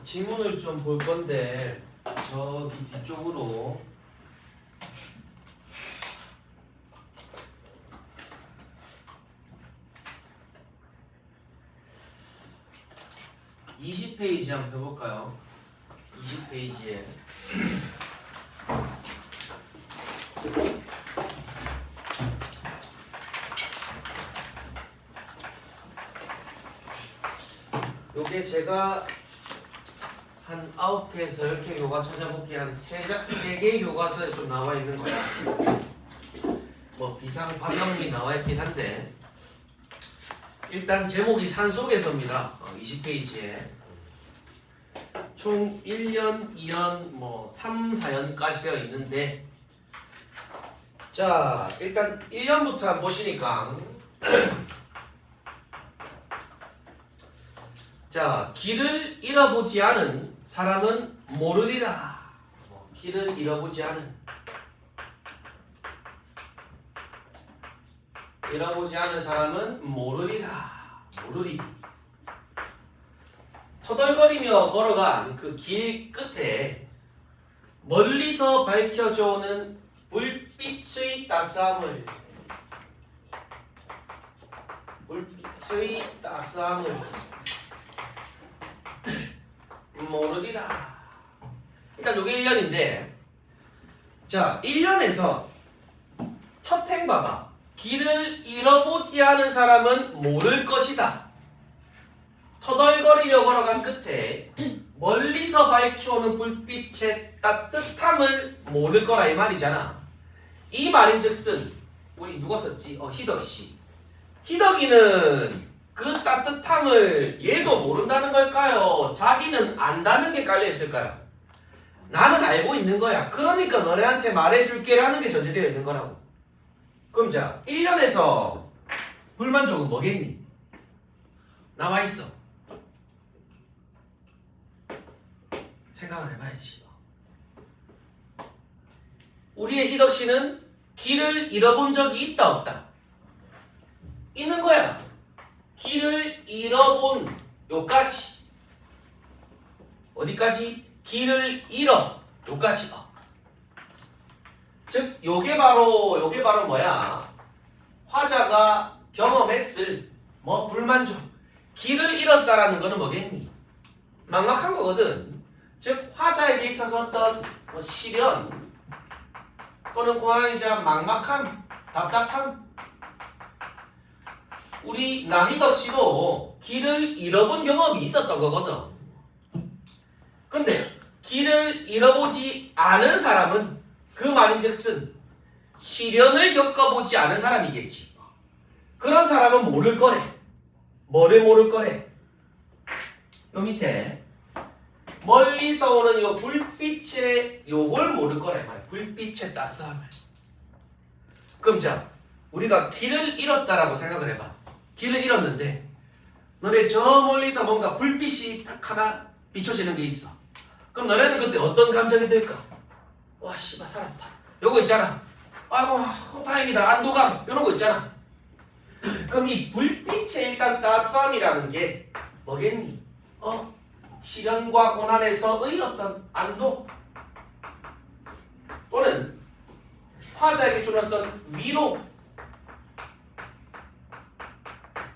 지문을 좀 볼 건데 저기 뒤쪽으로 (20페이지) 한번 해볼까요? 20페이지에 요게 제가 한 9개에서 10개 교과서 찾아보기 한 3개 교과서에 좀 나와 있는 거야. 뭐 비상박영미 나와 있긴 한데 일단 제목이 산속에서입니다. 20페이지에 총 1년, 2년, 뭐 3, 4년까지 되어 있는데 자 일단 1년부터 한번 보시니까 자 길을 잃어보지 않은 사람은 모르리라. 길을 잃어보지 않은 사람은 모르리라. 모르리. 터덜거리며 걸어간 그 길 끝에 멀리서 밝혀져 오는 불빛의 따스함을 모르리라. 일단 요게 1년인데 자 1년에서 첫 행 봐봐. 길을 잃어보지 않은 사람은 모를 것이다. 터덜거리며 걸어간 끝에 멀리서 밝혀오는 불빛의 따뜻함을 모를 거라 이 말이잖아. 이 말인즉슨 우리 누가 썼지? 희덕씨. 희덕이는 그 따뜻함을 얘도 모른다는 걸까요? 자기는 안다는 게 깔려있을까요? 나는 알고 있는 거야. 그러니까 너네한테 말해줄게 라는 게 전제되어 있는 거라고. 그럼 자 1년에서 불만족은 뭐겠니? 나와있어. 생각을 해봐야지. 우리의 희덕씨는 길을 잃어본 적이 있다 없다? 있는 거야. 길을 잃어본 요까지. 어디까지? 길을 잃어 요까지. 즉 요게 바로 뭐야? 화자가 경험했을 뭐 불만족. 길을 잃었다라는 거는 뭐겠니? 막막한 거거든. 즉 화자에게 있어서 어떤 뭐 시련 또는 고난이자 막막함, 답답함. 우리 나희덕 씨도 길을 잃어본 경험이 있었던 거거든. 근데 길을 잃어보지 않은 사람은 그 말인즉슨 시련을 겪어보지 않은 사람이겠지. 그런 사람은 모를 거래. 뭐를 모를 거래? 요 밑에 멀리서 오는 요 불빛의 요걸 모를 거래 말이야. 불빛의 따스함을. 그럼 자 우리가 길을 잃었다라고 생각을 해봐. 길을 잃었는데 너네 저 멀리서 뭔가 불빛이 딱 하나 비춰지는 게 있어. 그럼 너네는 그때 어떤 감정이 들까? 와 씨발 살았다. 요거 있잖아. 아이고 다행이다. 안도감 이런 거 있잖아. 그럼 이 불빛의 일단 따스함이라는 게 뭐겠니? 시련과 고난에서의 어떤 안도 또는 화자에게 주는 어떤 위로,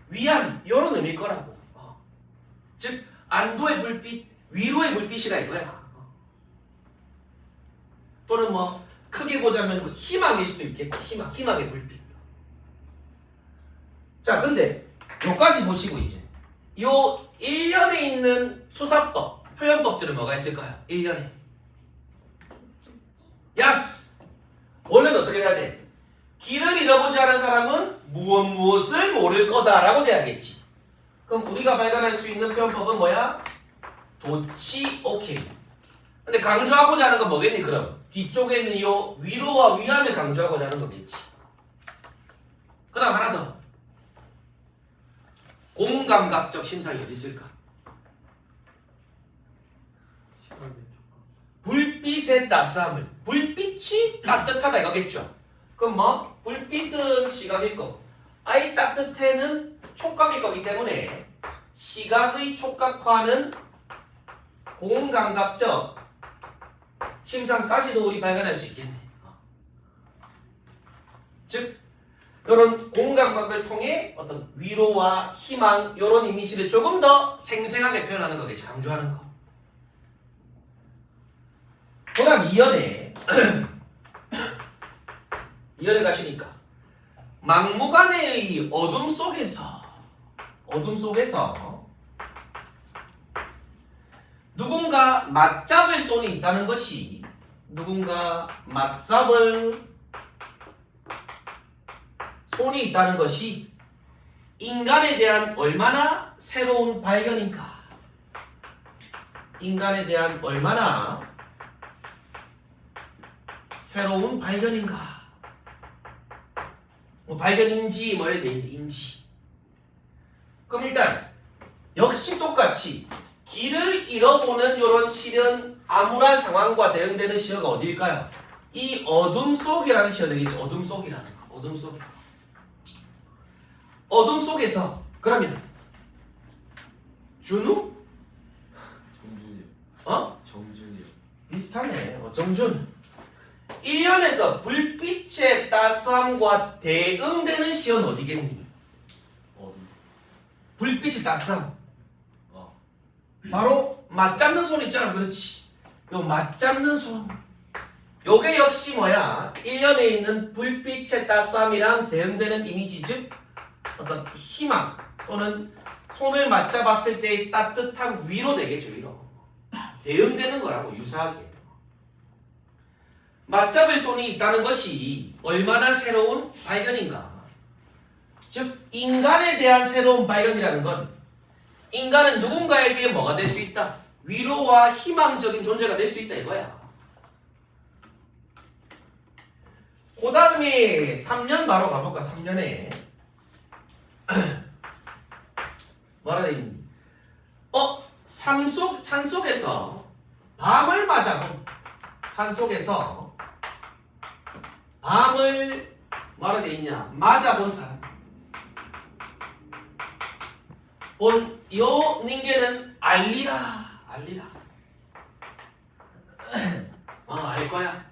위안 이런 의미일 거라고. 즉 안도의 불빛, 위로의 불빛이라 이거야. 또는 뭐 크게 보자면 희망일 수도 있겠고 희망의 불빛. 자 근데 요까지 보시고 이제 요 1년에 있는 수사법, 표현법들은 뭐가 있을까요? 1년에 야스! 원래는 어떻게 해야 돼? 길을 잃어보지 않은 사람은 무엇을 모를 거다라고 돼야겠지. 그럼 우리가 발견할 수 있는 표현법은 뭐야? 도치 오케이. 근데 강조하고자 하는 건 뭐겠니 그럼? 뒤쪽에 있는 요 위로와 위안을 강조하고자 하는 거겠지. 그 다음 하나 더. 공감각적 심상이 어디 있을까? 불빛의 따스함을. 불빛이 따뜻하다 이거겠죠. 그럼 뭐? 불빛은 시각일 거고 아이 따뜻해는 촉각일 거기 때문에 시각의 촉각화는 공감각적 심상까지도 우리 발견할 수 있겠네. 즉 이런 공감각을 통해 어떤 위로와 희망 이런 이미지를 조금 더 생생하게 표현하는 거겠지. 강조하는 거. 그 다음 2연에 2연에 가시니까 막무가내의 어둠 속에서 누군가 맞잡을 손이 있다는 것이 누군가 맞잡을 손이 있다는 것이 인간에 대한 얼마나 새로운 발견인가. 인간에 대한 얼마나 새로운 발견인가. 뭐 발견인지 뭐 이렇게 돼 있는데 인지. 그럼 일단 역시 똑같이 길을 잃어보는 이런 시련 암울한 상황과 대응되는 시어가 어디일까요? 이 어둠 속이라는 시어 되겠지. 어둠 속이라는 거. 어둠 속. 어둠 속에서 그러면 준우? 정준이요. 어? 정준이요. 비슷하네. 정준. 1년에서 불빛의 따스함과 대응되는 시어는 어디겠니? 어둠. 불빛의 따스함. 바로 맞잡는 손 있잖아. 그렇지. 요 맞잡는 손. 요게 역시 뭐야? 1년에 있는 불빛의 따스함이랑 대응되는 이미지, 즉 어떤 희망 또는 손을 맞잡았을 때의 따뜻한 위로 되겠죠. 위로. 대응되는 거라고 유사하게. 맞잡을 손이 있다는 것이 얼마나 새로운 발견인가. 즉 인간에 대한 새로운 발견이라는 건 인간은 누군가에게 뭐가 될 수 있다? 위로와 희망적인 존재가 될 수 있다 이거야. 그 다음에 3년 바로 가볼까? 3년에 뭐라 돼 있니? 산속에서 밤을 맞아본 산속에서 밤을 뭐라 돼 있냐? 맞아본 사람. 요 닌게는 알리라. 알 거야.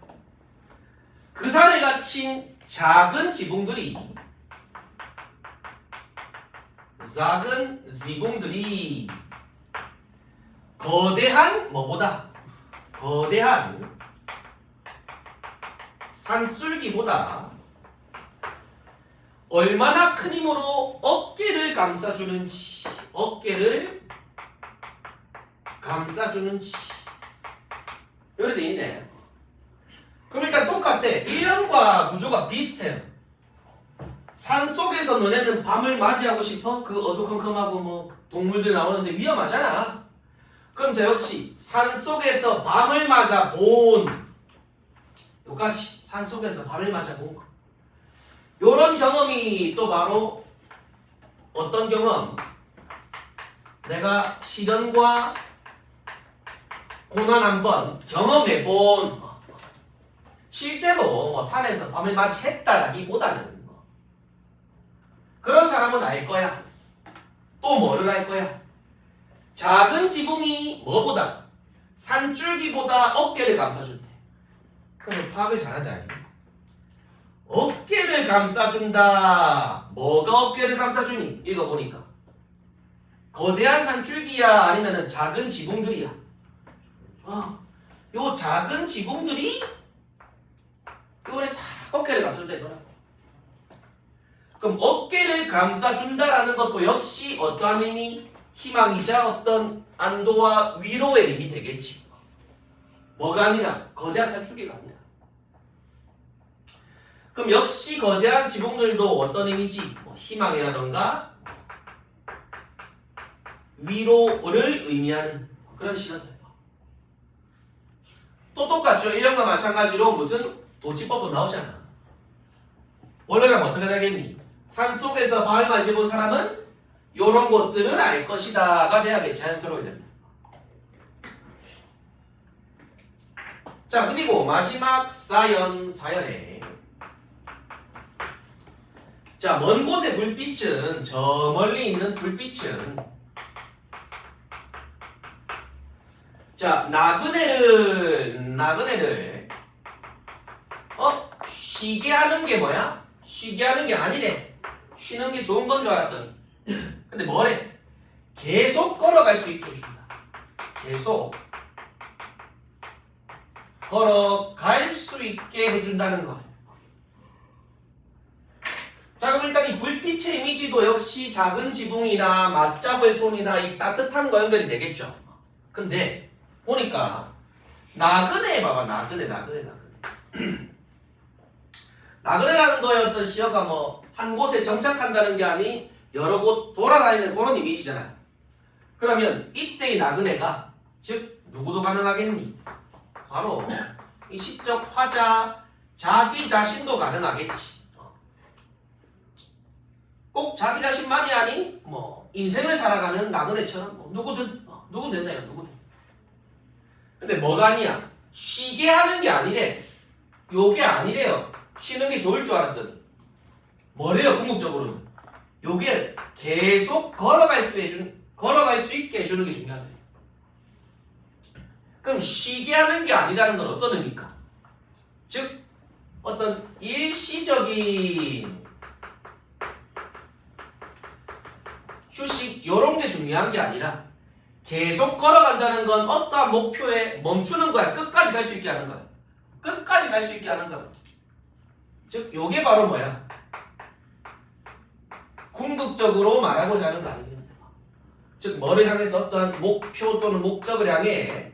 그 산에 갇힌 작은 지붕들이 거대한 뭐보다 거대한 산줄기보다 얼마나 큰 힘으로 어깨를 감싸주는지 이렇게 돼 있네. 그럼 일단 똑같아. 1년과 구조가 비슷해요. 산속에서 너네는 밤을 맞이하고 싶어? 그 어두컴컴하고 뭐 동물들 나오는데 위험하잖아. 그럼 저 역시 산속에서 밤을 맞아 본 요까지 산속에서 밤을 맞아 본 거. 요런 경험이 또 바로 어떤 경험? 내가 시련과 고난 한번 경험해 본 실제로 뭐 산에서 밤을 맞이했다라기보다는 그런 사람은 알 거야. 또 뭐를 알 거야? 작은 지붕이 뭐보다 산줄기보다 어깨를 감싸준대. 그럼 파악을 잘하자. 어깨를 감싸준다. 뭐가 어깨를 감싸주니? 읽어보니까 거대한 산줄기야 아니면은 작은 지붕들이야? 요 작은 지붕들이 요래 싹 어깨를 감싸준다 이거라고. 그럼 어깨를 감싸준다라는 것도 역시 어떠한 의미? 희망이자 어떤 안도와 위로의 의미 되겠지. 뭐가 아니라 거대한 산줄기가 아니라. 그럼 역시 거대한 지붕들도 어떤 의미지? 뭐 희망이라던가 위로를 의미하는 그런 시간들. 또 똑같죠. 1년과 마찬가지로 무슨 도치법도 나오잖아. 원래는 어떻게 되겠니? 산속에서 밤을 맞이해본 사람은 요런 것들을 알 것이다가 돼야겠지. 자연스러워야. 자, 그리고 마지막 사연에 자, 먼 곳의 불빛은 저 멀리 있는 불빛은 자, 나그네를 쉬게 하는 게 뭐야? 쉬게 하는 게 아니래. 쉬는 게 좋은 건 줄 알았더니 근데 뭐래? 계속 걸어갈 수 있게 해준다. 계속 걸어갈 수 있게 해준다는 거. 자, 그럼 일단 이 불빛의 이미지도 역시 작은 지붕이나 맞잡을 손이나 이 따뜻한 거 연결이 되겠죠. 근데 보니까 나그네 봐봐. 나그네. 나그네라는 거의 어떤 시어가 뭐 한 곳에 정착한다는 게 아니 여러 곳 돌아다니는 그런 이미지잖아요. 그러면 이때의 나그네가 즉 누구도 가능하겠니? 바로 이 시적 화자 자기 자신도 가능하겠지. 꼭 자기 자신만이 아닌 뭐 인생을 살아가는 나그네처럼 뭐 누구든 된다요. 누구든. 근데 뭐가 아니야? 쉬게 하는 게 아니래. 요게 아니래요. 쉬는 게 좋을 줄 알았더니 뭐래요? 궁극적으로는 요게 계속 걸어갈 수 있게 해주는 게 중요하대. 그럼 쉬게 하는 게 아니라는 건 어떤 의미입니까? 즉 어떤 일시적인 휴식 요런 게 중요한 게 아니라 계속 걸어간다는 건 어떠한 목표에 멈추는 거야. 끝까지 갈 수 있게 하는 거야. 끝까지 갈 수 있게 하는 거야. 즉 요게 바로 뭐야? 궁극적으로 말하고자 하는 거 아니겠냐. 즉 뭐를 향해서 어떠한 목표 또는 목적을 향해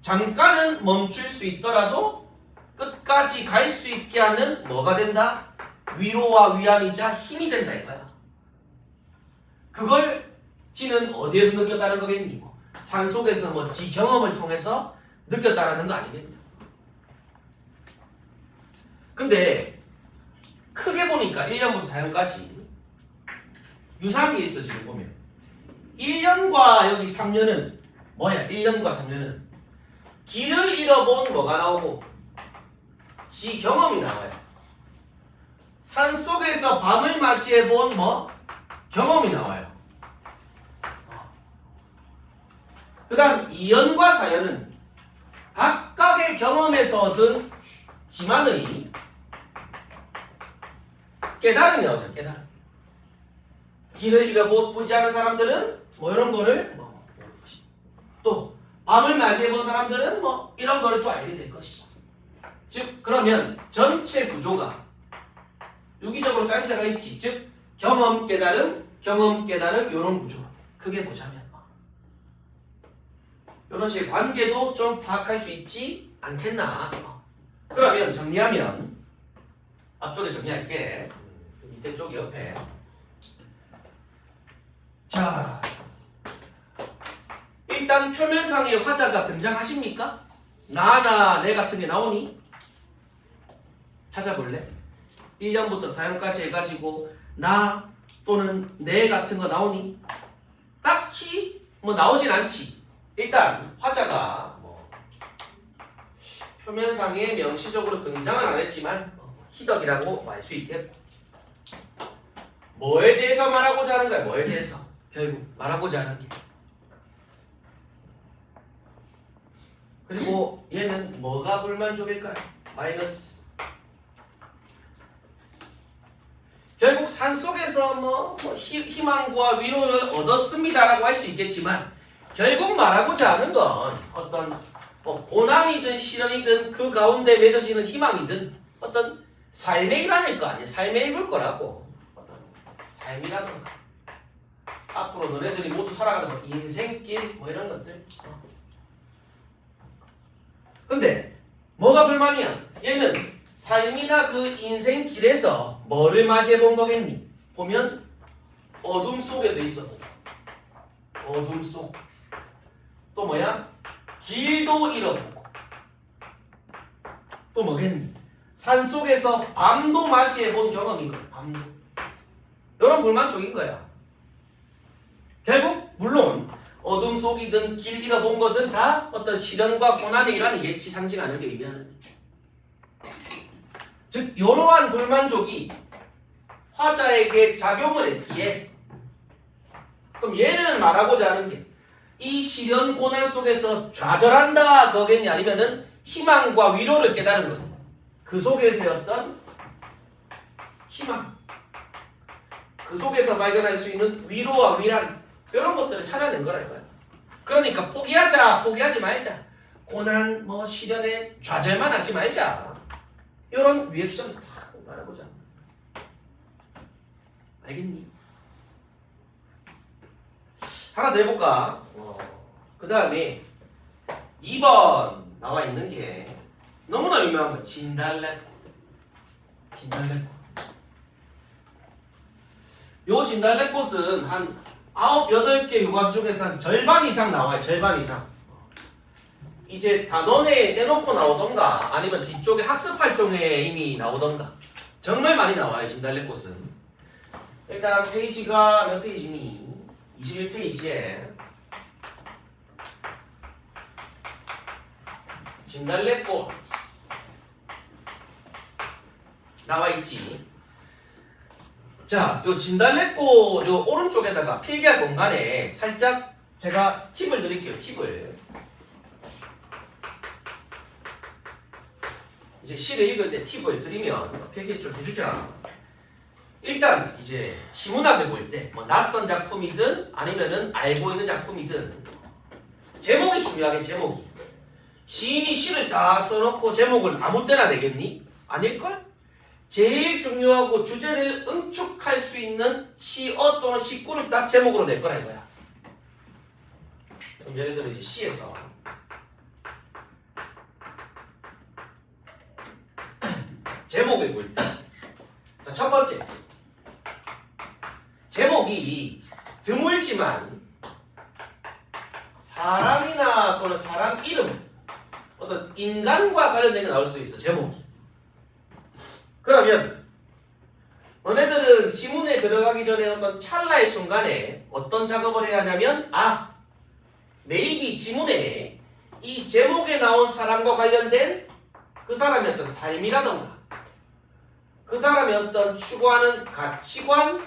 잠깐은 멈출 수 있더라도 끝까지 갈 수 있게 하는 뭐가 된다? 위로와 위안이자 힘이 된다 이거야. 그걸 지는 어디에서 느꼈다는 거겠니? 뭐 산속에서 뭐 지 경험을 통해서 느꼈다라는 거 아니겠냐. 근데 크게 보니까 1년부터 4년까지 유사한 게 있어. 지금 보면 1년과 여기 3년은 뭐야? 1년과 3년은 길을 잃어본 뭐가 나오고 지 경험이 나와요. 산속에서 밤을 맞이해본 뭐 경험이 나와요. 그 다음 2년과 4년은 각각의 경험에서 얻은 지만의 깨달음이 나오죠. 깨달음. 길을 잃어보지 않은 사람들은 뭐 이런 거를 또 밤을 맞이해본 사람들은 뭐 이런 거를 또 알게 될 것이다. 즉 그러면 전체 구조가 유기적으로 짜임새가 있지. 즉 경험 깨달음 이런 구조. 크게 보자면 이런 식의 관계도 좀 파악할 수 있지 않겠나. 그러면 정리하면 앞쪽에 정리할게. 밑에 쪽 옆에. 자, 일단 표면상에 화자가 등장하십니까? 나나 내 같은 게 나오니? 찾아볼래? 1년부터 4년까지 해가지고 나 또는 내 같은 거 나오니? 딱히 뭐 나오진 않지. 일단 화자가 뭐 표면상에 명시적으로 등장은 안 했지만 희덕이라고 말 수 있겠고. 뭐에 대해서 말하고자 하는 거야? 뭐에 대해서? 결국 말하고자 하는 게. 그리고 얘는 뭐가 불만족일까요? 마이너스. 결국 산속에서 뭐 희망과 위로를 얻었습니다라고 할 수 있겠지만 결국 말하고자 하는 건 어떤 고난이든 시련이든 그 가운데 맺어지는 희망이든 어떤 삶의 일환일 거 아니야. 삶의 일일 거라고. 어떤 삶이라든가 앞으로 너네들이 모두 살아가는 뭐 인생길 뭐 이런 것들. 근데 뭐가 불만이야? 얘는 삶이나 그 인생길에서 뭐를 맞이해 본 거겠니? 보면 어둠 속에도 있어. 어둠 속. 또 뭐야? 길도 잃어보고. 또 뭐겠니? 산속에서 밤도 맞이해본 경험인 거야. 밤도. 이런 불만족인 거야. 결국 물론 어둠 속이든 길 잃어본 거든 다 어떤 시련과 고난의 일환이겠지. 상징하는 게 의미하는. 즉 이러한 불만족이 화자에게 작용을 했기에 그럼 얘는 말하고자 하는 게 이 시련 고난 속에서 좌절한다 그거겠니? 아니면은 희망과 위로를 깨달은 거니? 그 속에서의 어떤 희망, 그 속에서 발견할 수 있는 위로와 위안 이런 것들을 찾아낸 거라 이거야. 그러니까 포기하지 말자. 고난 뭐 시련에 좌절만 하지 말자. 이런 리액션 다 말해보자. 알겠니? 하나 더 해볼까? 그 다음에 2번 나와 있는 게 너무나 유명한 거 진달래꽃. 요 진달래꽃은 한 9, 8개 교과서 중에서 한 절반 이상 나와요. 절반 이상. 이제 단원에 떼놓고 나오던가 아니면 뒤쪽에 학습활동에 이미 나오던가 정말 많이 나와요. 진달래꽃은. 일단 페이지가 몇 페이지니? 21페이지에 진달래꽃 나와 있지. 자, 요 진달래꽃 요 오른쪽에다가 필기할 공간에 살짝 제가 팁을 드릴게요. 팁을. 이제 시를 읽을 때 팁을 드리면 필기 좀 해주자. 일단 이제 시문학을 볼 때 뭐 낯선 작품이든 아니면은 알고 있는 작품이든 제목이 중요하게 제목이. 시인이 시를 딱 써놓고 제목을 아무 때나 내겠니? 아닐걸? 제일 중요하고 주제를 응축할 수 있는 시어 또는 시구를 딱 제목으로 낼 거라 이거야. 그럼 예를 들어 이제 시에서 제목을 볼 때 자, 첫 번째 제목이 드물지만 사람이나 또는 사람 이름 어떤 인간과 관련된 게 나올 수 있어. 제목이. 그러면 너네들은 지문에 들어가기 전에 어떤 찰나의 순간에 어떤 작업을 해야 하냐면 maybe 지문에 이 제목에 나온 사람과 관련된 그 사람의 어떤 삶이라던가 그 사람이 어떤 추구하는 가치관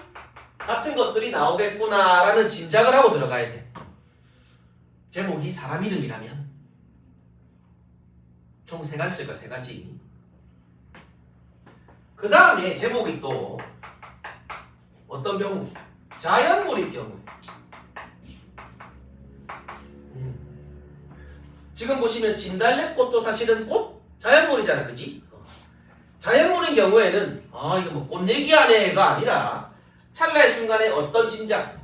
같은 것들이 나오겠구나라는 짐작을 하고 들어가야 돼. 제목이 사람 이름이라면 총 3가지 쓸 거야. 3가지. 그 다음에 제목이 또 어떤 경우? 자연물일 경우. 지금 보시면 진달래꽃도 사실은 꽃? 자연물이잖아. 그지? 자연물인 경우에는 이거 뭐 꽃 얘기하네가 아니라 찰나의 순간에 어떤 짐작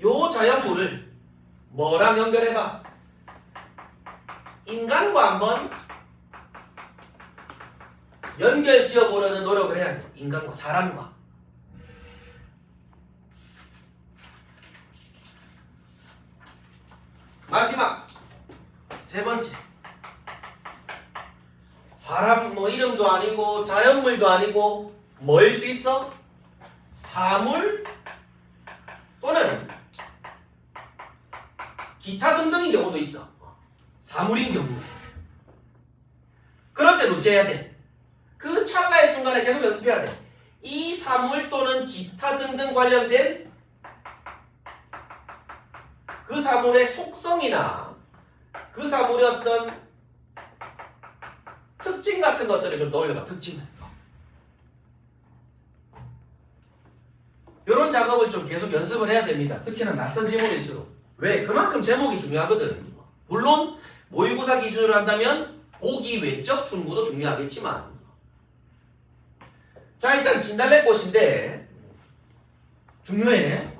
요 자연물을 뭐랑 연결해봐? 인간과 한번 연결 지어보려는 노력을 해야 돼. 인간과 사람과. 마지막 3번째 사람 뭐 이름도 아니고 자연물도 아니고 뭐일 수 있어? 사물 또는 기타 등등인 경우도 있어. 사물인 경우. 그럴 때 노제해야 돼. 그 찰나의 순간에 계속 연습해야 돼. 이 사물 또는 기타 등등 관련된 그 사물의 속성이나 그 사물의 어떤 특징 같은 것들을 좀 떠올려봐. 특징을. 이런 작업을 좀 계속 연습을 해야 됩니다. 특히나 낯선 지문일수록. 왜? 그만큼 제목이 중요하거든. 물론 모의고사 기준으로 한다면 보기 외적 tun구도 중요하겠지만 자 일단 진달래꽃인데 중요해.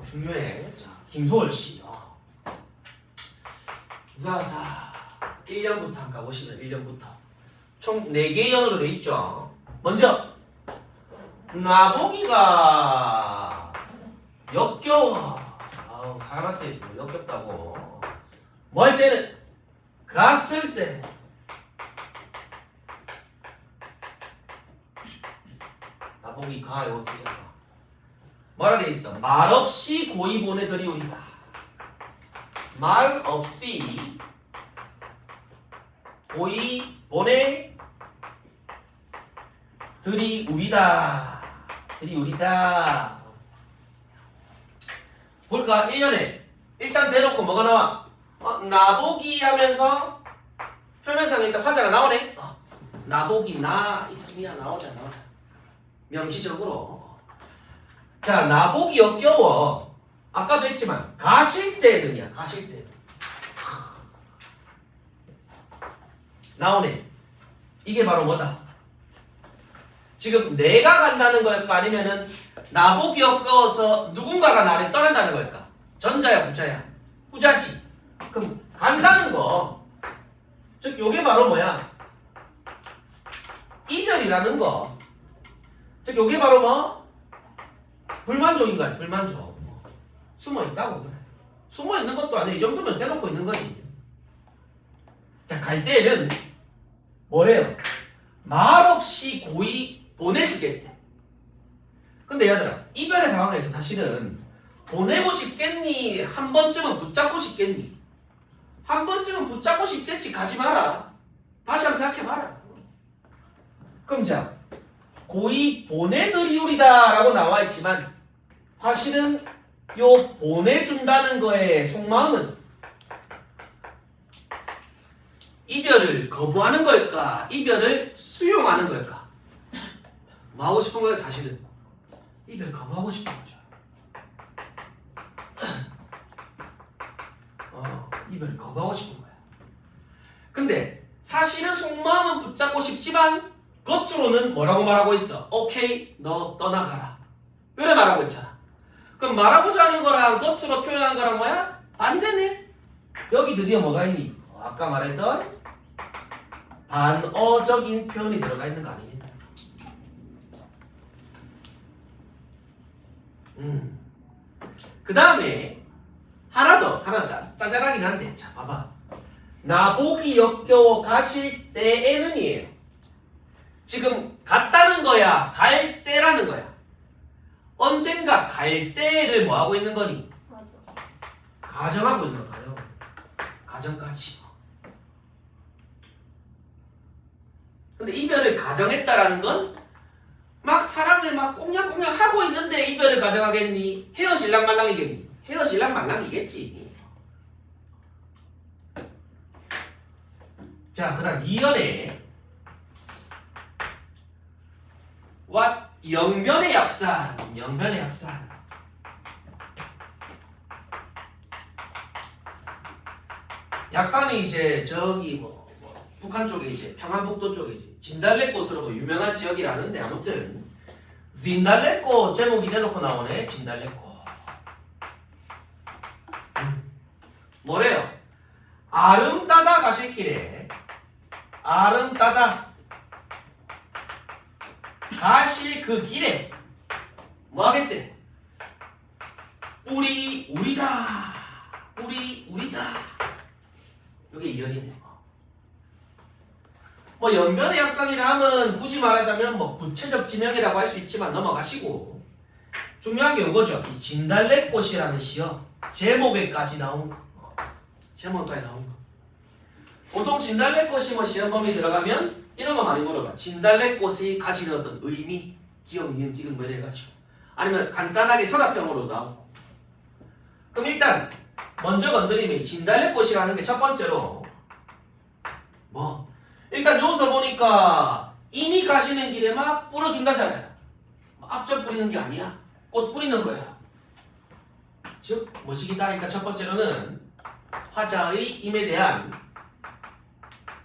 자, 김소월씨. 자자 1년부터 한번 가보시면 1년부터 총 4개의 연으로 돼 있죠. 먼저 나보기가 역겨워. 사람한테 뭐 역겹다고 뭐 할 때는 갔을 때 나보기 가요 쓰잖아. 뭐라 돼 있어? 말없이 고이 보내드리오리다. 말 없이 고이 보내드리우리다. 드리우리다. 볼까? 1년에 일단 대놓고 뭐가 나와? 나보기 하면서 표면상 일단 화자가 나오네. 나보기 나 it's me야 나오잖아. 명시적으로. 자, 나보기 역겨워. 아까도 했지만 가실 때는이야. 가실 때 나오네. 이게 바로 뭐다? 지금 내가 간다는 걸까? 아니면은 나보기 역겨워서 누군가가 나를 떠난다는 걸까? 전자야 부자야? 후자지. 그럼 간다는 거, 즉 요게 바로 뭐야? 이별이라는 거. 즉 요게 바로 뭐? 불만족인가요? 불만족. 숨어있다고 그래. 숨어있는 것도 아니야. 이 정도면 대놓고 있는 거지. 자, 갈 때는 뭐래요? 말없이 고이 보내주겠대. 근데 얘들아, 이별의 상황에서 사실은 보내고 싶겠니? 한 번쯤은 붙잡고 싶겠니? 한 번쯤은 붙잡고 싶겠지. 가지 마라. 다시 한번 생각해봐라. 그럼 자, 고이 보내드리우리다 라고 나와있지만 사실은 요 보내준다는 거의 속마음은 이별을 거부하는 걸까? 이별을 수용하는 걸까? 뭐 하고 싶은 거야? 사실은 이별 거부하고 싶은 거죠. 이별을 거부하고 싶은 거야. 근데 사실은 속마음은 붙잡고 싶지만 겉으로는 뭐라고 말하고 있어? 오케이, 너 떠나가라. 이래 말하고 있잖아. 그럼 말하고자 하는 거랑 겉으로 표현하는 거랑 뭐야? 반대네. 여기 드디어 뭐가 있니? 아까 말했던 반어적인 표현이 들어가 있는 거 아니니? 그 다음에 하나 더 짜잘하긴 한데, 자 봐봐. 나보기 역겨워 가실 때에는이에요. 지금 갔다는 거야, 갈 때라는 거야. 언젠가 갈 때를 뭐 하고 있는 거니? 가정하고 있는 거예요. 가정까지. 근데 이별을 가정했다라는 건 막 사랑을 막 꽁냥꽁냥 하고 있는데 이별을 가정하겠니? 헤어질랑 말랑이겠니? 헤어질랑 말랑이겠지. 자, 그 다음 2연에 영변의 약산. 영변의 약산. 약산이 이제 저기 뭐 북한 쪽에 이제 평안북도 쪽에 이제 진달래꽃으로 뭐 유명한 지역이라는데, 아무튼 진달래꽃 제목이 대놓고 나오네. 진달래꽃. 뭐래요? 아름따다 가실 길에, 아름따다 가실 그 길에 뭐 하겠대? 우리다. 우리다. 이게 이연이네. 뭐 연변의 약산이라 하면 굳이 말하자면 뭐 구체적 지명이라고 할 수 있지만 넘어가시고, 중요한 게 이거죠. 이 진달래꽃이라는 시요. 제목에까지 나온 거. 제목까지 나온 거. 보통 진달래꽃이 뭐 시험범위 들어가면 이런 거 많이 물어봐. 진달래꽃이 가지는 어떤 의미, 기억, 니은, 디귿 뭐 이래가지고. 아니면 간단하게 서답형으로 나오고. 그럼 일단 먼저 건드리면 이 진달래꽃이라는 게 첫 번째로 뭐 일단 여기서 보니까 이미 가시는 길에 막 뿌려준다잖아요. 앞쪽 뿌리는 게 아니야. 꽃 뿌리는 거야. 즉 뭐시기다 하니까 첫 번째로는 화자의 임에 대한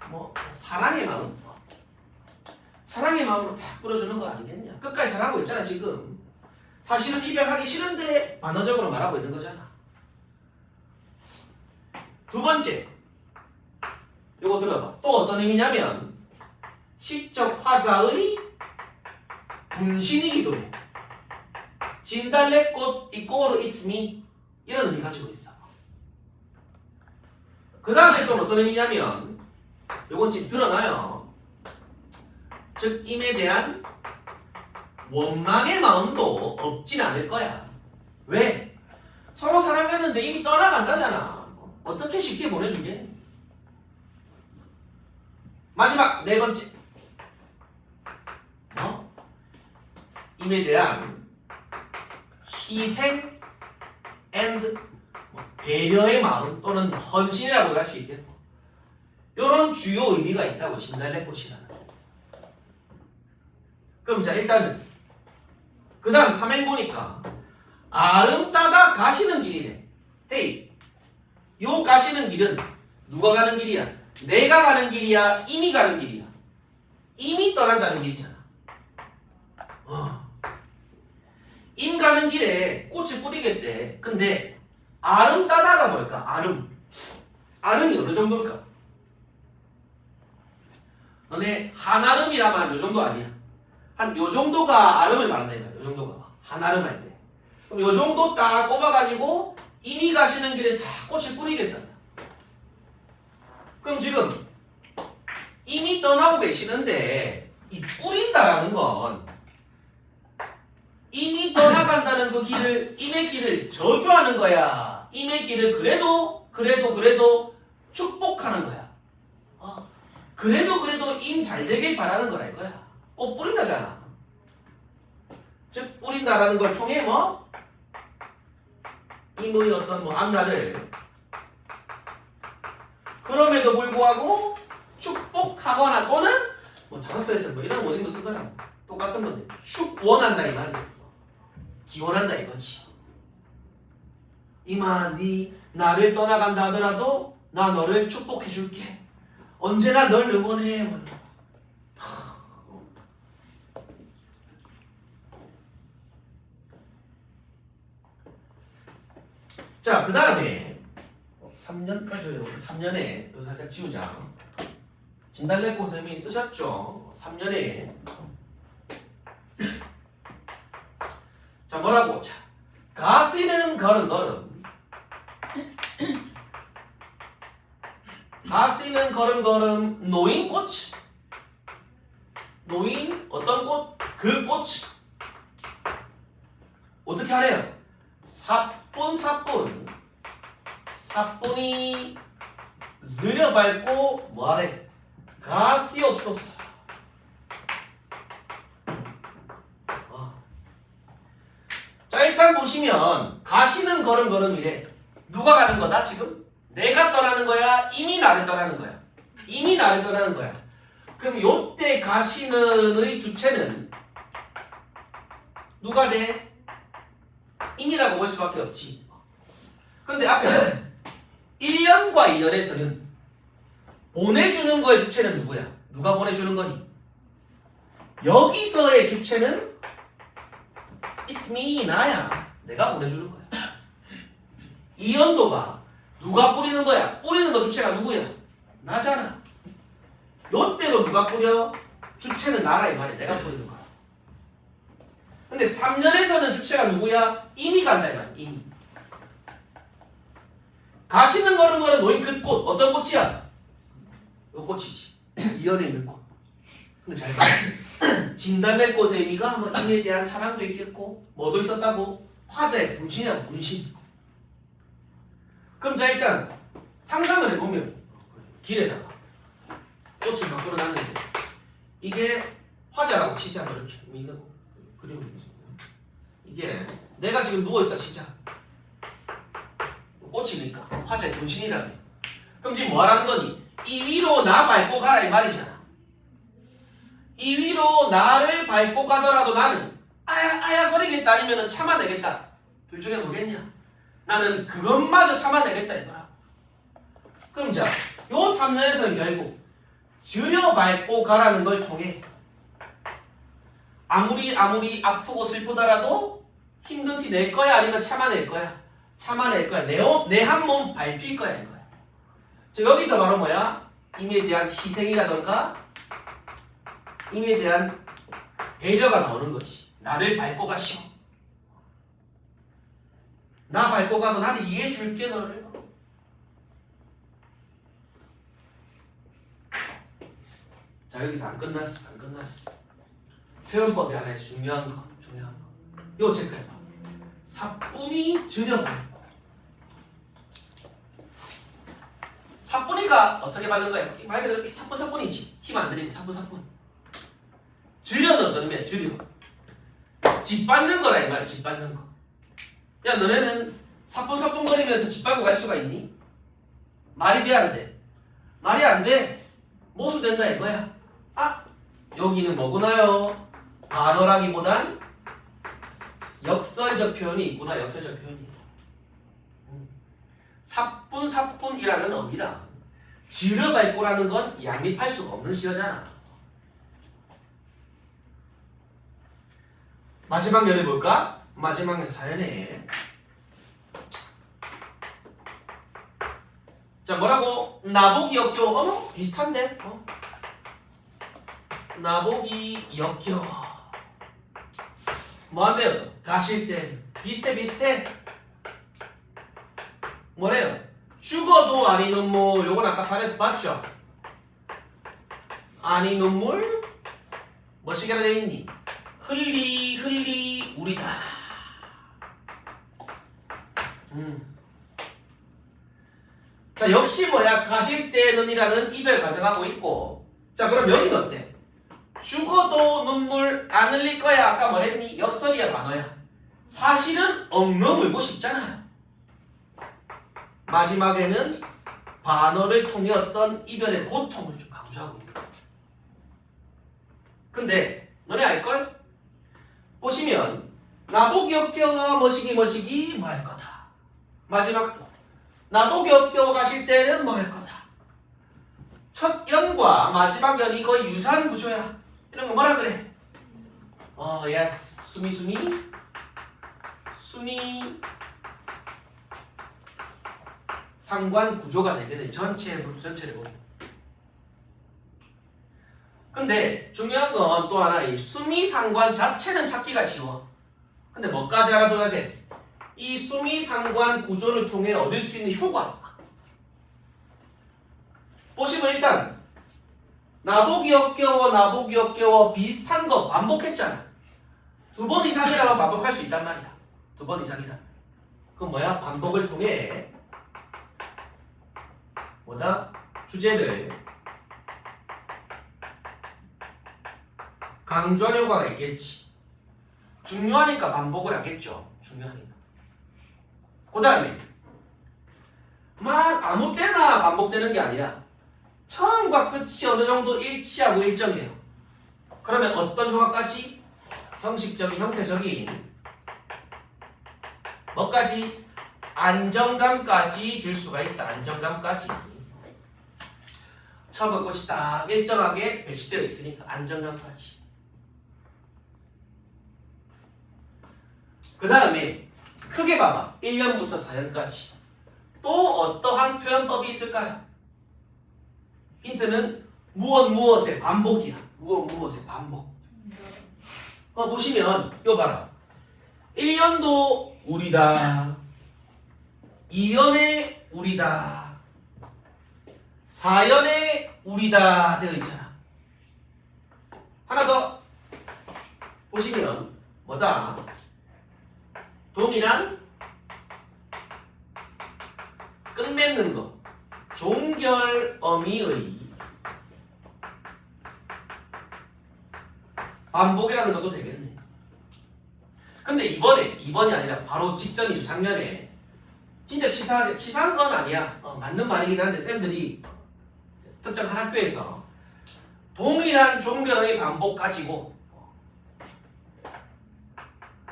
뭐 사랑의 마음, 사랑의 마음으로 딱 뿌려주는 거 아니겠냐. 끝까지 사랑하고 있잖아 지금. 사실은 이별하기 싫은데 반어적으로 말하고 있는 거잖아. 두 번째, 요거 들어봐. 또 어떤 의미냐면 시적 화사의 분신이기도 해. 진달래꽃 이꼬르 it's me 이런 의미 가지고 있어. 그 다음에 또 어떤 의미냐면 요건 지금 드러나요. 즉 임에 대한 원망의 마음도 없진 않을 거야. 왜? 서로 사랑하는데 이미 떠나간다잖아. 어떻게 쉽게 보내주게? 마지막 네 번째. 임에 대한 희생 and 배려의 마음 또는 헌신이라고도 할 수 있겠고 이런 주요 의미가 있다고 신달래꽃이라는. 그럼 자 일단은 그 다음 삼행 보니까 아름다다 가시는 길이래. 헤이, 요 가시는 길은 누가 가는 길이야? 내가 가는 길이야? 이미 가는 길이야? 이미 떠난다는 길이잖아. 임 가는 길에 꽃을 뿌리겠대. 근데 아름다다가 뭘까? 아름이 어느 정도일까? 너네 한아름이라면 요 정도 아니야? 한 요 정도가 아름을 말한다 이거야. 요 정도가 한아름 할 때. 그럼 요 정도 딱 꼽아가지고 이미 가시는 길에 다 꽃을 뿌리겠다. 그럼 지금 이미 떠나고 계시는데 이 뿌린다라는 건 이미 떠나간다는 그 길을, 임의 길을 저주하는 거야. 임의 길을 그래도 축복하는 거야. 그래도 임 잘 되길 바라는 거라 이거야. 뿌린다잖아. 즉 뿌린다라는 걸 통해 뭐 임의 어떤 앞날을 그럼에도 불구하고 축복하거나 또는 자석서에서 이런 모딩도 쓸 거야. 똑같은 건데 축원한다 이 말이야. 기원한다 이거지. 이마 네 나를 떠나간다 하더라도 나 너를 축복해 줄게. 언제나 널 응원해. 자, 그 다음에 3년까지 3년에 요 살짝 지우자. 진달래꽃 선생님이 쓰셨죠. 3년에 자 뭐라고? 자, 가시는 걸음걸음 가시는 걸음걸음 노인꽃 노인 어떤 꽃? 그 꽃 어떻게 하래요? 사뿐이 느려 밟고 뭐하래? 가시옵소서. 자 일단 보시면 가시는 걸음걸음이래. 누가 가는 거다 지금? 내가 떠나는 거야? 이미 나를 떠나는 거야? 이미 나를 떠나는 거야. 그럼 요때 가시는의 주체는 누가 돼? 임이라고 볼 수밖에 없지. 근데 앞에 1년과 2년에서는 보내주는 거의 주체는 누구야? 누가 보내주는 거니? 여기서의 주체는 It's me, 나야. 내가 보내주는 거야. 이 연도가 누가 뿌리는 거야? 뿌리는 거 주체가 누구야? 나잖아. 요때도 누가 뿌려? 주체는 나라 이 말이야. 내가 뿌리는 거야. 근데 3년에서는 주체가 누구야? 이미 간다 이 말이야. 이미. 가시는 걸음걸음 노인 그 꽃 어떤 꽃이야? 요 꽃이지. 2년에 있는 꽃. 근데 잘 봐. 진달래꽃의 의미가 뭐 임에 대한 사랑도 있겠고 뭐도 있었다고? 화자의 분신이야 분신. 그럼 자 일단 상상을 해보면 길에다가 꽃을 막 걸어놨는데 이게 화자라고 치자 이렇게 있는 그림이 이게 내가 지금 누워있다 치자 꽃이니까 화자의 분신이라며. 그럼 지금 뭐하라는 거니? 이 위로 나 밟고 가라 이 말이잖아. 이 위로 나를 밟고 가더라도 나는 아야거리겠다 아니면 참아내겠다. 둘 중에 뭐겠냐? 나는 그것마저 참아내겠다 이거야. 그럼 자, 요 3년에서는 결국 들여 밟고 가라는 걸 통해 아무리 아프고 슬프더라도 힘든 티 낼 거야 아니면 참아낼 거야? 참아낼 거야. 내 한 몸 밟힐 거야 이거야. 자, 여기서 바로 뭐야? 임에 대한 희생이라던가 임에 대한 배려가 나오는 거지. 나를 밟고 가시오. 나 밟고 가서 나는 이해해 줄게 너를. 자, 여기서 안 끝났어. 표현법이 하나의 중요한 거. 이거 체크해봐. 사뿐히 줄여봐. 사뿐이가 어떻게 받는 거야? 말 그대로 사뿐이지. 힘 안 들이고 사뿐. 줄여는 어떤 의미야? 줄여. 짓밟는 거라 이 말이야. 짓밟는 거. 야, 너네는 사뿐거리면서 짓밟고 갈 수가 있니? 말이 돼, 안 돼? 말이 안 돼. 모수 된다 이거야. 아, 여기는 뭐구나요? 단어라기보단 역설적 표현이 있구나. 역설적 표현이. 사뿐이라는 어미라. 지르밟고라는 건 양립할 수가 없는 시어잖아. 마지막 연애 볼까? 마지막 사연에 자, 뭐라고? 나보기 역겨워. 비슷한데? 나보기 역겨워. 뭐한대요? 가실 때 비슷해. 뭐래요? 죽어도 아니 눈물. 요건 아까 사례에서 봤죠? 아니 눈물 뭐시기라 돼 있니? 흘리 우리다. 자, 역시 뭐야? 가실 때는이라는 이별 가정하고 있고. 자, 그럼 여기는 어때? 죽어도 눈물 안 흘릴 거야. 아까 뭐랬니? 역설이야, 반어야. 사실은 엉엉 울고 싶잖아. 마지막에는 반어를 통해 어떤 이별의 고통을 좀 강조하고 있는 거야. 근데 너네 알걸? 보시면 나보기 역겨워 머시기 뭐 할 거다. 마지막도 나보기 역겨워 가실 때는 뭐 할 거다. 첫 연과 마지막 연이 거의 유사한 구조야. 이런 거 뭐라 그래? 예스. 수미 상관 구조가 되겠네. 전체를 보면. 근데 중요한 건 또 하나, 이 수미 상관 자체는 찾기가 쉬워. 근데 뭐까지 알아둬야 돼? 이 수미 상관 구조를 통해 얻을 수 있는 효과. 보시면 일단 나보기 역겨워 비슷한 거 반복했잖아. 2번 이상이라면 반복할 수 있단 말이야. 2번 이상이라. 그럼 뭐야? 반복을 통해 뭐다? 주제를 강조하는 효과가 있겠지. 중요하니까 반복을 하겠죠. 중요하니까. 그 다음에 막 아무 때나 반복되는 게 아니라 처음과 끝이 어느 정도 일치하고 일정해요. 그러면 어떤 효과까지? 형식적인, 형태적인 뭐까지? 안정감까지 줄 수가 있다. 안정감까지. 처음과 끝이 딱 일정하게 배치되어 있으니까 안정감까지. 그 다음에 크게 봐봐. 1년부터 4년까지. 또 어떠한 표현법이 있을까요? 힌트는 무엇의 반복이야. 무엇의 반복. 보시면 이거 봐라. 1년도 우리다. 2년에 우리다. 4년에 우리다 되어 있잖아. 하나 더 보시면 뭐다? 동일한 끝맺는 거. 종결어미의 반복이라는 것도 되겠네. 근데 이번이 아니라 바로 직전이죠. 작년에 진짜 치사한 건 아니야. 맞는 말이긴 한데 쌤들이 특정 한 학교에서 동일한 종결어미 반복 가지고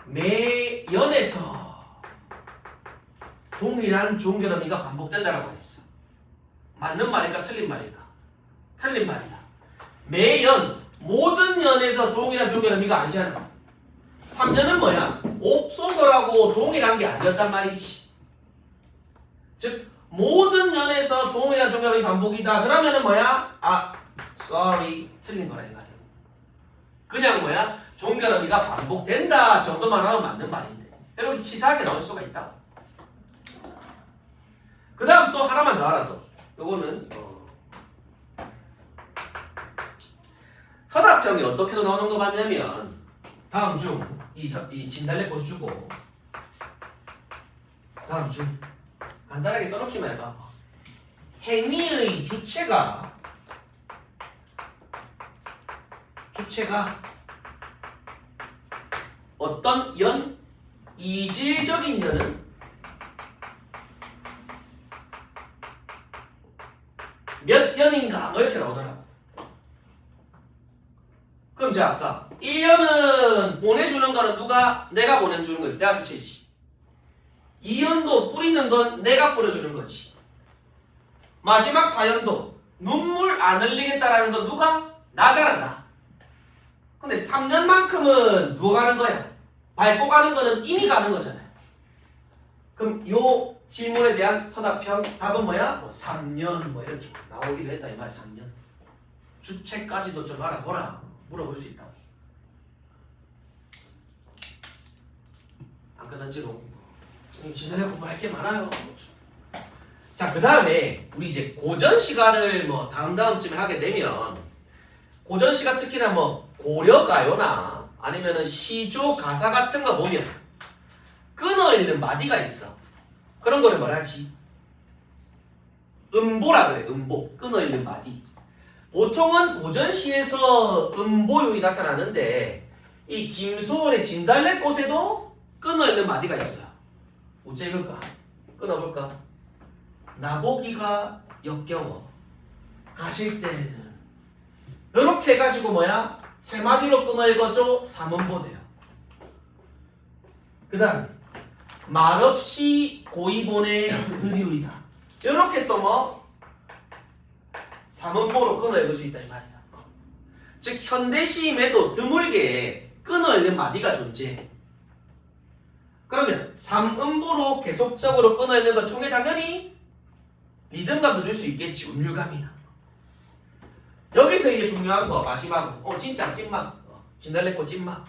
매 연에서 동일한 종결어미가 반복된다라고 했어. 맞는 말일까 틀린 말일까? 틀린 말이다. 매연 모든 연에서 동일한 종결어미가 아니잖아. 3년은 뭐야? 옵소설하고 동일한 게 아니었단 말이지. 즉 모든 연에서 동일한 종결어미 반복이다. 그러면은 뭐야? sorry 틀린 거라 이 말이야. 그냥 뭐야? 종결어미가 반복된다 정도만 하면 맞는 말인데 이렇게 치사하게 나올 수가 있다. 그 다음 또 하나만 더 알아둬. 요거는 선화평이 어떻게 나오는 거 봤냐면 다음 중 이 진달래 꽃 주고 다음 중 간단하게 써놓기만 해봐. 행위의 주체가 어떤 연, 이질적인 연은 몇 연인가 뭐 이렇게 나오더라. 그럼 이제 아까 1년은 보내주는 거는 누가? 내가 보내주는 거지. 내가 주체지. 2년도 뿌리는 건 내가 뿌려주는 거지. 마지막 4년도 눈물 안 흘리겠다라는 건 누가? 나잖아, 나. 근데 3년만큼은 누가 가는 거야? 밟고 가는 거는 이미 가는 거잖아요. 그럼 요 질문에 대한 선화평 답은 뭐야? 뭐 3년 뭐 이렇게 나오기도 했다 이 말이야. 3년. 주체까지도 좀 알아둬라. 물어볼 수 있다. 안 끝났지로. 지난해 공부할 게 많아요. 자, 그 다음에 우리 이제 고전 시간을 뭐 다음쯤에 하게 되면 고전 시가 특히나 뭐 고려가요나 아니면은 시조 가사 같은 거 보면 끊어 있는 마디가 있어. 그런 거를 뭐라 하지? 음보라 그래. 음보. 끊어 있는 마디. 보통은 고전시에서 음보율이 나타나는데 이 김소월의 진달래꽃에도 끊어있는 마디가 있어요. 어째 읽을까? 끊어볼까? 나보기가 역겨워 가실 때는 이렇게 해가지고 뭐야? 세 마디로 끊어 읽어줘. 삼음보돼요. 그 다음 말없이 고이보내 드리우리다. 이렇게 또 뭐? 삼음보로 끊어 읽을 수 있다 이 말이야. 즉 현대시임에도 드물게 끊어 읽는 마디가 존재해. 그러면 삼음보로 계속적으로 끊어 읽는 걸 통해 당연히 리듬감도 줄 수 있겠지. 운율감이나. 여기서 이게 중요한 거 마지막으로 진짜 찐막 진달래꽃 찐막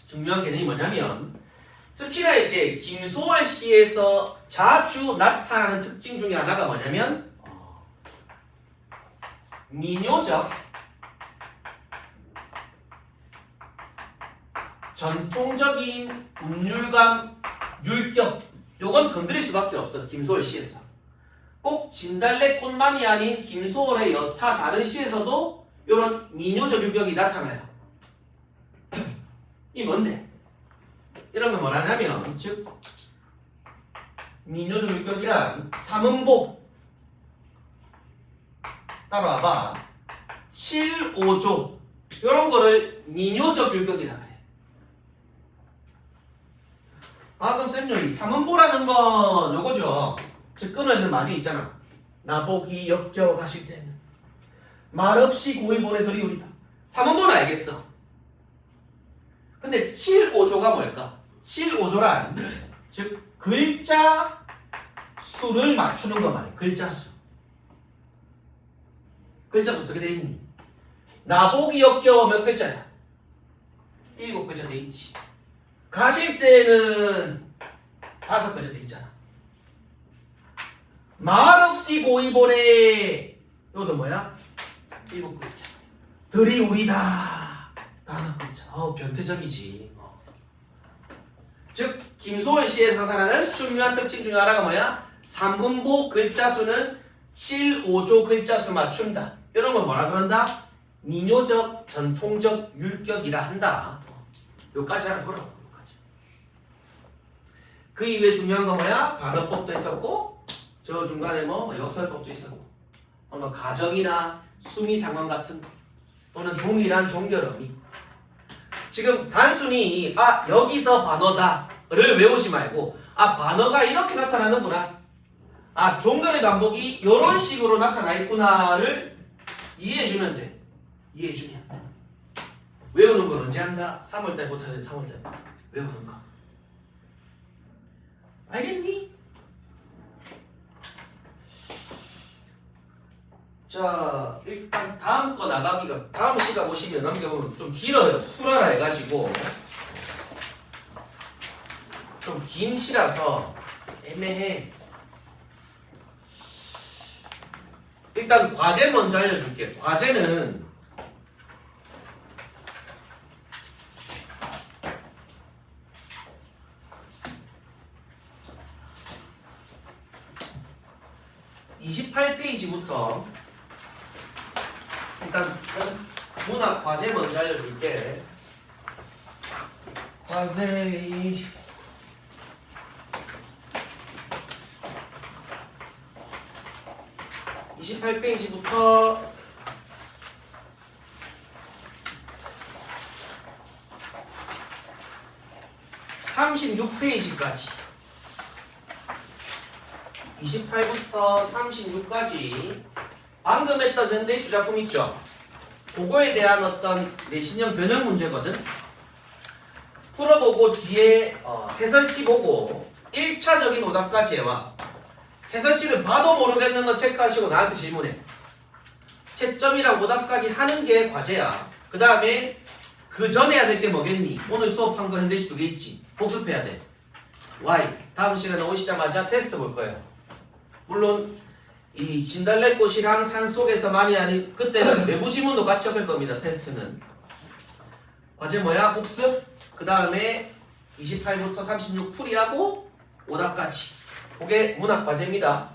중요한 개념이 뭐냐면 특히나 이제 김소월 시에서 자주 나타나는 특징 중에 하나가 뭐냐면 민요적 전통적인 운율감 율격 요건 건드릴 수밖에 없어. 김소월 시에서 꼭 진달래꽃만이 아닌 김소월의 여타 다른 시에서도 이런 민요적 율격이 나타나요. 이 뭔데? 이러면 뭐라냐면 즉 민요적 율격이란 삼음보 따라와봐. 실오조 이런 거를 민요적 율격이라 그래. 그럼 쌤요 이 삼음보라는 건 요거죠. 즉 끊어있는 말이 있잖아. 나보기 역겨워 가실 때는 말없이 고이 보내드리우리다. 삼음보는 알겠어. 근데 7오조가 뭘까? 7오조란 즉 글자 수를 맞추는 거 말이야. 글자 수. 글자 수 어떻게 돼 있니? 나보기 역겨워 몇 글자야? 7글자 돼 있지. 가실 때는 5글자 돼 있잖아. 말없이 고이 보내 이것도 뭐야? 7글자. 드리우리다 5글자. 변태적이지. 즉 김소월 시에서 나타나는 중요한 특징 중에 하나가 뭐야? 삼음보 글자 수는 7, 5조 글자 수 맞춘다. 이런 걸 뭐라 그런다? 민요적, 전통적 율격이라 한다. 요까지 하나 보라고. 요까지. 그 이외에 중요한 건 뭐야? 반어법도 있었고 저 중간에 뭐 역설법도 있었고 뭐 가정이나 수미 상황 같은 거 또는 동일한 종결 의미. 지금 단순히 여기서 반어다를 외우지 말고 반어가 이렇게 나타나는구나. 종결의 반복이 이런 식으로 나타나 있구나를 이해해주면 돼. 이해해주면. 외우는 건 언제 한다? 3월달부터 해야 돼. 3월달. 외우는 거. 알겠니? 자, 일단 다음 거 나가기가 다음 시간 보시면 남겨보면 좀 길어요. 수라라 해가지고 좀 긴 시라서 애매해. 일단 과제 먼저 알려줄게. 과제는 28페이지부터 일단 문학 과제 먼저 알려줄게. 과제 28페이지부터 36페이지까지 28부터 36까지 방금 했던 현대시 작품 있죠? 그거에 대한 어떤 내신형 변형 문제거든. 풀어보고 뒤에 해설지 보고 1차적인 오답까지 해와. 해설지를 봐도 모르겠는 거 체크하시고 나한테 질문해. 채점이랑 오답까지 하는 게 과제야. 그 다음에 그 전에 해야 될 게 뭐겠니? 오늘 수업한 거 현대시 2개 있지? 복습해야 돼. Y. 다음 시간에 오시자마자 테스트 볼 거예요. 물론 이 진달래꽃이랑 산속에서 많이 하는 그때는 내부 지문도 같이 할 겁니다. 테스트는. 과제 뭐야? 복습. 그 다음에 28부터 36 풀이하고 오답까지. 그게 문학 과제입니다.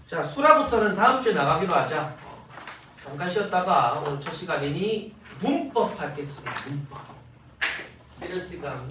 자, 수라부터는 다음 주에 나가기로 하자. 잠깐 쉬었다가 오늘 첫 시간이니 문법 하겠습니다. 문법. 시리스가